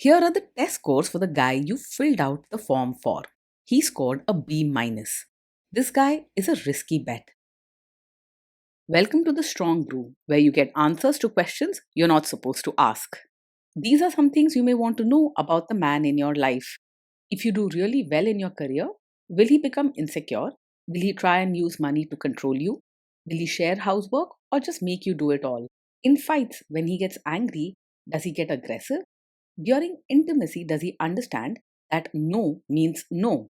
Here are the test scores for the guy you filled out the form for. He scored a B minus. This guy is a risky bet. Welcome to the Strong Brew, where you get answers to questions you're not supposed to ask. These are some things you may want to know about the man in your life. If you do really well in your career, will he become insecure? Will he try and use money to control you? Will he share housework or just make you do it all? In fights, when he gets angry, does he get aggressive? During intimacy, does he understand that no means no?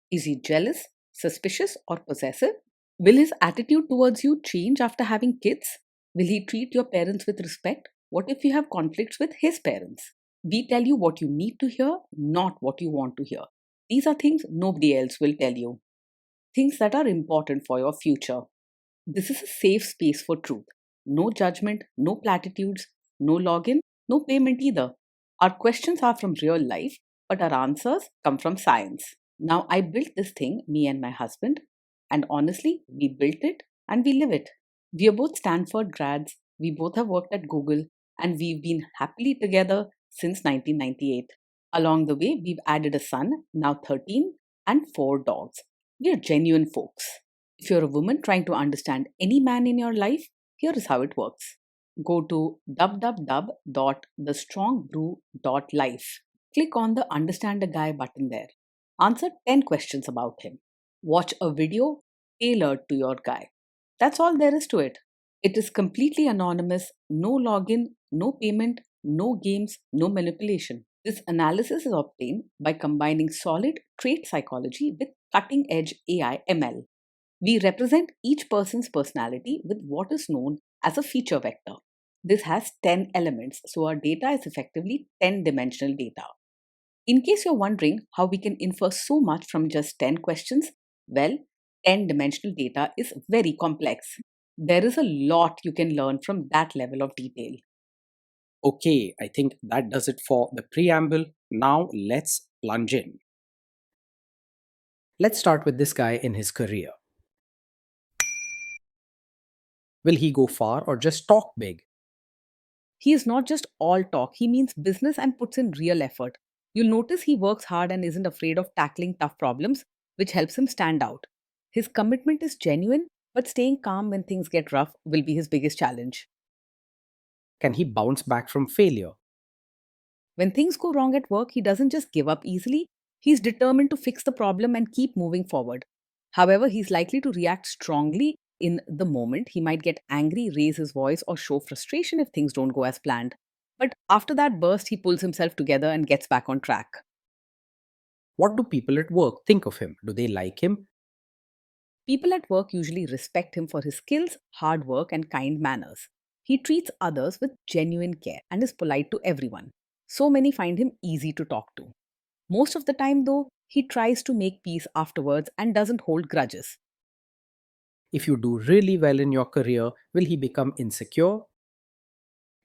Is he jealous, suspicious, or possessive? Will his attitude towards you change after having kids? Will he treat your parents with respect? What if you have conflicts with his parents? We tell you what you need to hear, not what you want to hear. These are things nobody else will tell you. Things that are important for your future. This is a safe space for truth. No judgment, no platitudes, no login, no payment either. Our questions are from real life, but our answers come from science. Now, I built this thing, me and my husband, and honestly, we built it and we live it. We are both Stanford grads, we both have worked at Google, and we've been happily together since 1998. Along the way, we've added a son, now 13, and 4 dogs. We are genuine folks. If you're a woman trying to understand any man in your life, here is how it works. Go to www.thestrongbrew.life. Click on the Understand a Guy button there. Answer 10 questions about him. Watch a video tailored to your guy. That's all there is to it. It is completely anonymous, no login, no payment, no games, no manipulation. This analysis is obtained by combining solid trait psychology with cutting edge AI ML. We represent each person's personality with what is known as a feature vector. This has 10 elements, so our data is effectively 10-dimensional data. In case you're wondering how we can infer so much from just 10 questions, well, 10-dimensional data is very complex. There is a lot you can learn from that level of detail. Okay, I think that does it for the preamble. Now let's plunge in. Let's start with this guy in his career. Will he go far or just talk big? He is not just all talk, he means business and puts in real effort. You'll notice he works hard and isn't afraid of tackling tough problems, which helps him stand out. His commitment is genuine, but staying calm when things get rough will be his biggest challenge. Can he bounce back from failure? When things go wrong at work, he doesn't just give up easily, he's determined to fix the problem and keep moving forward. However, he's likely to react strongly in the moment. He might get angry, raise his voice, or show frustration if things don't go as planned. But after that burst, he pulls himself together and gets back on track. What do people at work think of him? Do they like him? People at work usually respect him for his skills, hard work, and kind manners. He treats others with genuine care and is polite to everyone. So many find him easy to talk to. Most of the time, though, he tries to make peace afterwards and doesn't hold grudges. If you do really well in your career, will he become insecure?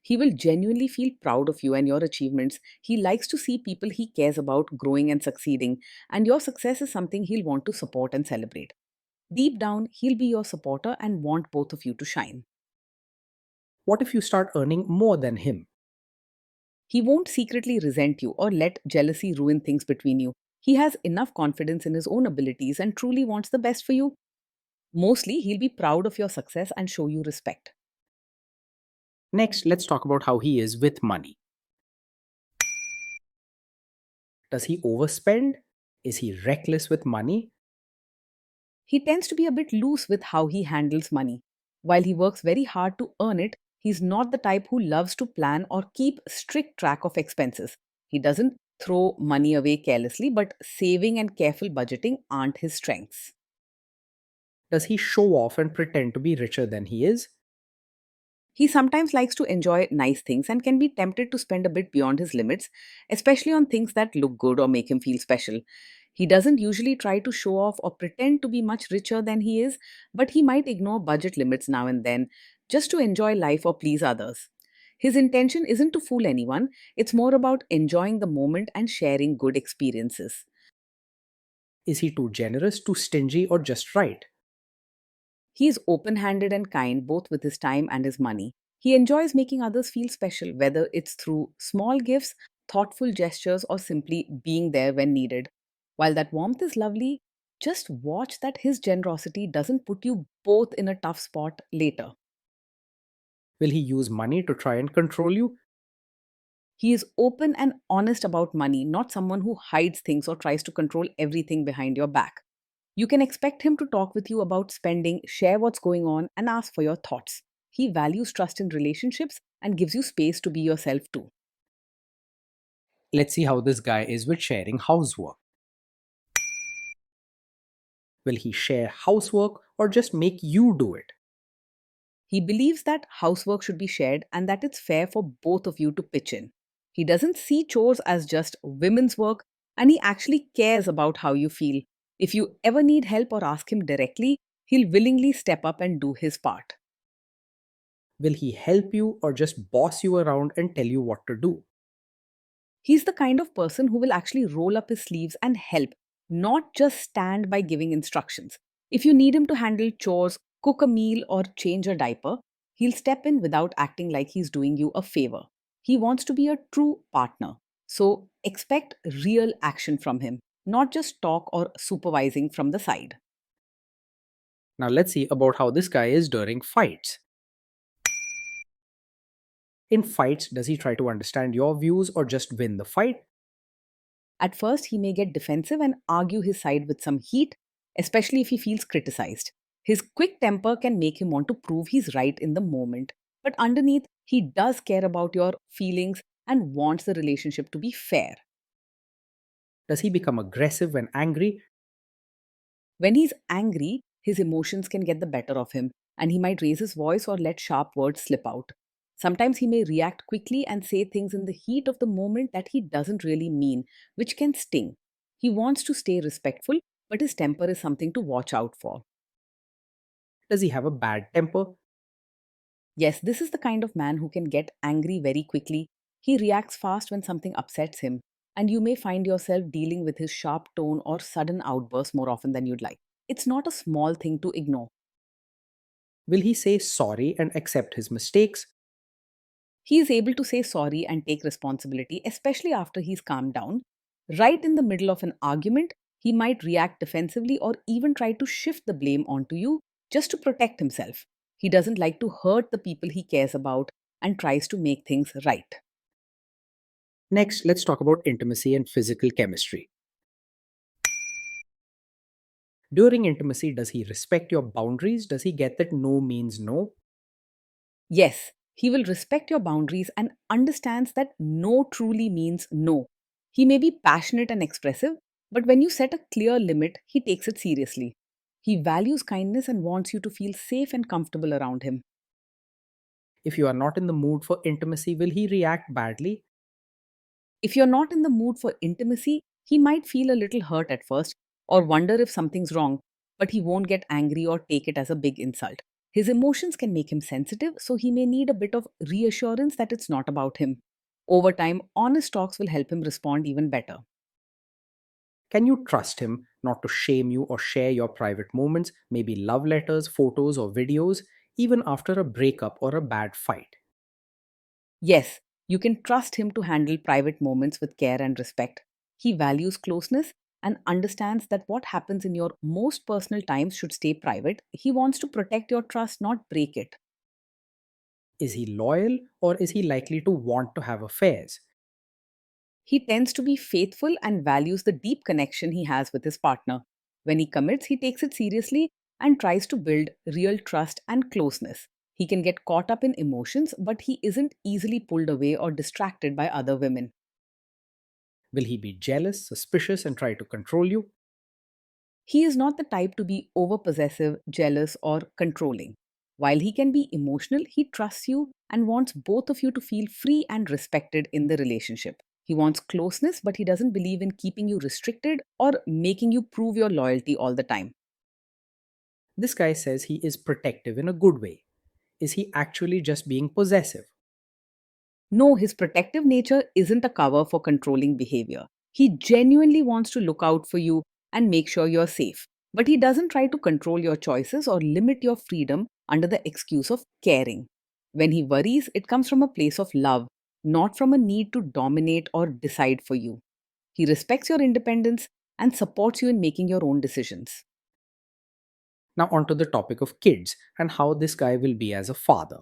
He will genuinely feel proud of you and your achievements. He likes to see people he cares about growing and succeeding, and your success is something he'll want to support and celebrate. Deep down, he'll be your supporter and want both of you to shine. What if you start earning more than him? He won't secretly resent you or let jealousy ruin things between you. He has enough confidence in his own abilities and truly wants the best for you. Mostly, he'll be proud of your success and show you respect. Next, let's talk about how he is with money. Does he overspend? Is he reckless with money? He tends to be a bit loose with how he handles money. While he works very hard to earn it, he's not the type who loves to plan or keep strict track of expenses. He doesn't throw money away carelessly, but saving and careful budgeting aren't his strengths. Does he show off and pretend to be richer than he is? He sometimes likes to enjoy nice things and can be tempted to spend a bit beyond his limits, especially on things that look good or make him feel special. He doesn't usually try to show off or pretend to be much richer than he is, but he might ignore budget limits now and then just to enjoy life or please others. His intention isn't to fool anyone, it's more about enjoying the moment and sharing good experiences. Is he too generous, too stingy, or just right? He is open handed and kind both with his time and his money. He enjoys making others feel special, whether it's through small gifts thoughtful gestures, or simply being there when needed. While that warmth is lovely, just watch that his generosity doesn't put you both in a tough spot later. Will he use money to try and control you? He is open and honest about money, not someone who hides things or tries to control everything behind your back. You can expect him to talk with you about spending, share what's going on, and ask for your thoughts. He values trust in relationships and gives you space to be yourself too. Let's see how this guy is with sharing housework. Will he share housework or just make you do it? He believes that housework should be shared and that it's fair for both of you to pitch in. He doesn't see chores as just women's work, and he actually cares about how you feel. If you ever need help or ask him directly, he'll willingly step up and do his part. Will he help you or just boss you around and tell you what to do? He's the kind of person who will actually roll up his sleeves and help, not just stand by giving instructions. If you need him to handle chores, cook a meal, or change a diaper, he'll step in without acting like he's doing you a favor. He wants to be a true partner. So expect real action from him, not just talk or supervising from the side. Now let's see about how this guy is during fights. In fights, does he try to understand your views or just win the fight? At first, he may get defensive and argue his side with some heat, especially if he feels criticized. His quick temper can make him want to prove he's right in the moment, but underneath, he does care about your feelings and wants the relationship to be fair. Does he become aggressive when angry? When he's angry, his emotions can get the better of him, and he might raise his voice or let sharp words slip out. Sometimes he may react quickly and say things in the heat of the moment that he doesn't really mean, which can sting. He wants to stay respectful, but his temper is something to watch out for. Does he have a bad temper? Yes, this is the kind of man who can get angry very quickly. He reacts fast when something upsets him, and you may find yourself dealing with his sharp tone or sudden outbursts more often than you'd like. It's not a small thing to ignore. Will he say sorry and accept his mistakes? He is able to say sorry and take responsibility, especially after he's calmed down. Right in the middle of an argument, he might react defensively or even try to shift the blame onto you just to protect himself. He doesn't like to hurt the people he cares about and tries to make things right. Next, let's talk about intimacy and physical chemistry. During intimacy, does he respect your boundaries? Does he get that no means no? Yes, he will respect your boundaries and understands that no truly means no. He may be passionate and expressive, but when you set a clear limit, he takes it seriously. He values kindness and wants you to feel safe and comfortable around him. If you are not in the mood for intimacy, will he react badly? If you're not in the mood for intimacy, he might feel a little hurt at first or wonder if something's wrong, but he won't get angry or take it as a big insult. His emotions can make him sensitive, so he may need a bit of reassurance that it's not about him. Over time, honest talks will help him respond even better. Can you trust him not to shame you or share your private moments, maybe love letters, photos, or videos, even after a breakup or a bad fight? Yes, you can trust him to handle private moments with care and respect. He values closeness and understands that what happens in your most personal times should stay private. He wants to protect your trust, not break it. Is he loyal or is he likely to want to have affairs? He tends to be faithful and values the deep connection he has with his partner. When he commits, he takes it seriously and tries to build real trust and closeness. He can get caught up in emotions, but he isn't easily pulled away or distracted by other women. Will he be jealous, suspicious, and try to control you? He is not the type to be overpossessive, jealous, or controlling. While he can be emotional, he trusts you and wants both of you to feel free and respected in the relationship. He wants closeness, but he doesn't believe in keeping you restricted or making you prove your loyalty all the time. This guy says he is protective in a good way. Is he actually just being possessive? No, his protective nature isn't a cover for controlling behavior. He genuinely wants to look out for you and make sure you're safe. But he doesn't try to control your choices or limit your freedom under the excuse of caring. When he worries, it comes from a place of love, not from a need to dominate or decide for you. He respects your independence and supports you in making your own decisions. Now, onto the topic of kids and how this guy will be as a father.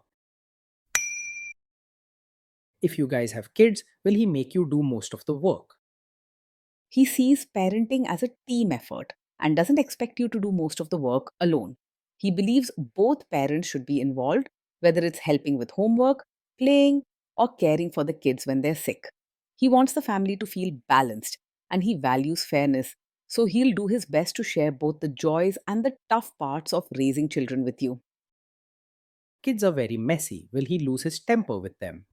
If you guys have kids, will he make you do most of the work? He sees parenting as a team effort and doesn't expect you to do most of the work alone. He believes both parents should be involved, whether it's helping with homework, playing, or caring for the kids when they're sick. He wants the family to feel balanced and he values fairness, so he'll do his best to share both the joys and the tough parts of raising children with you. Kids are very messy. Will he lose his temper with them?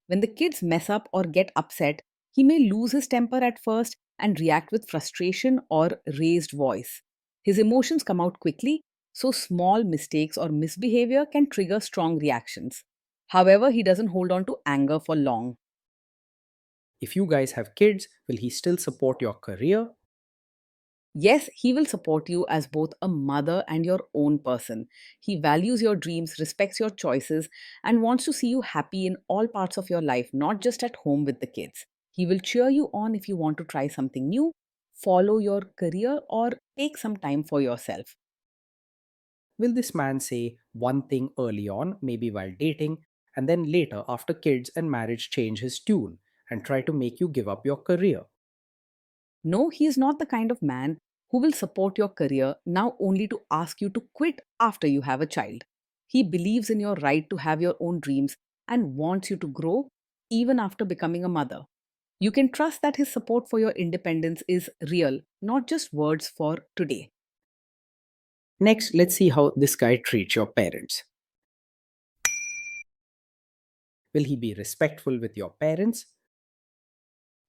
When the kids mess up or get upset, he may lose his temper at first and react with frustration or raised voice. His emotions come out quickly, so small mistakes or misbehavior can trigger strong reactions. However, he doesn't hold on to anger for long. If you guys have kids, will he still support your career? Yes, he will support you as both a mother and your own person. He values your dreams, respects your choices, and wants to see you happy in all parts of your life, not just at home with the kids. He will cheer you on if you want to try something new, follow your career, or take some time for yourself. Will this man say one thing early on, maybe while dating, and then later, after kids and marriage, change his tune and try to make you give up your career? No, he is not the kind of man who will support your career now only to ask you to quit after you have a child. He believes in your right to have your own dreams and wants you to grow even after becoming a mother. You can trust that his support for your independence is real, not just words for today. Next, let's see how this guy treats your parents. Will he be respectful with your parents?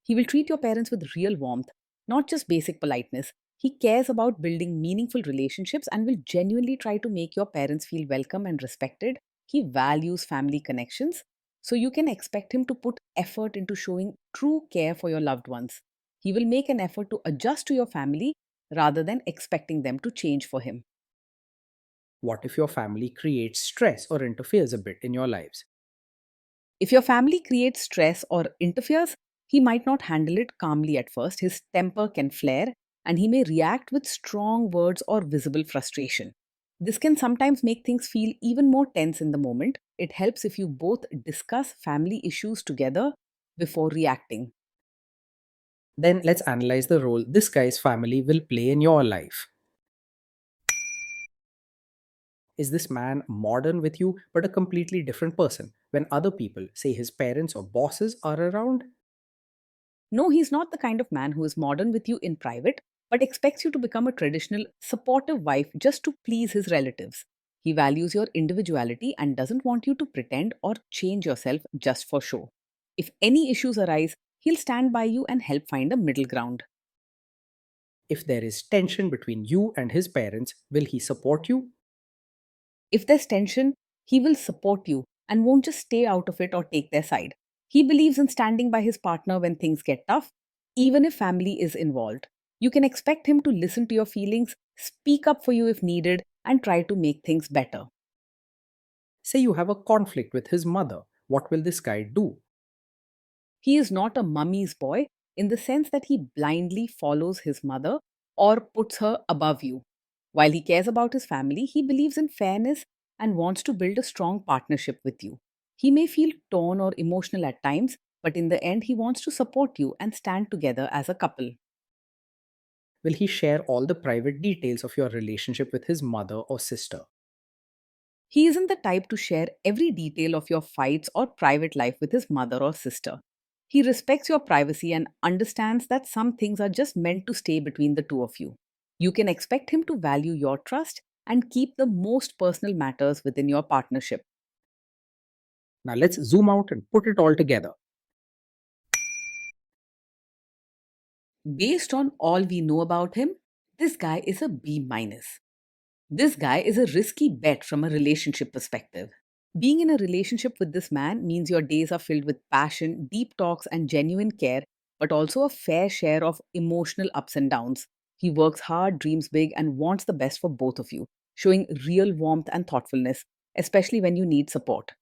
He will treat your parents with real warmth, not just basic politeness. He cares about building meaningful relationships and will genuinely try to make your parents feel welcome and respected. He values family connections, so you can expect him to put effort into showing true care for your loved ones. He will make an effort to adjust to your family rather than expecting them to change for him. What if your family creates stress or interferes a bit in your lives? If your family creates stress or interferes, he might not handle it calmly at first. His temper can flare and he may react with strong words or visible frustration. This can sometimes make things feel even more tense in the moment. It helps if you both discuss family issues together before reacting. Then let's analyze the role this guy's family will play in your life. Is this man modern with you but a completely different person when other people, say his parents or bosses, are around? No, he's not the kind of man who is modern with you in private, but expects you to become a traditional, supportive wife just to please his relatives. He values your individuality and doesn't want you to pretend or change yourself just for show. If any issues arise, he'll stand by you and help find a middle ground. If there is tension between you and his parents, will he support you? If there's tension, he will support you and won't just stay out of it or take their side. He believes in standing by his partner when things get tough, even if family is involved. You can expect him to listen to your feelings, speak up for you if needed, and try to make things better. Say you have a conflict with his mother. What will this guy do? He is not a mummy's boy in the sense that he blindly follows his mother or puts her above you. While he cares about his family, he believes in fairness and wants to build a strong partnership with you. He may feel torn or emotional at times, but in the end, he wants to support you and stand together as a couple. Will he share all the private details of your relationship with his mother or sister? He isn't the type to share every detail of your fights or private life with his mother or sister. He respects your privacy and understands that some things are just meant to stay between the two of you. You can expect him to value your trust and keep the most personal matters within your partnership. Now let's zoom out and put it all together. Based on all we know about him, this guy is a B minus. This guy is a risky bet from a relationship perspective. Being in a relationship with this man means your days are filled with passion, deep talks, and genuine care, but also a fair share of emotional ups and downs. He works hard, dreams big, and wants the best for both of you, showing real warmth and thoughtfulness, especially when you need support.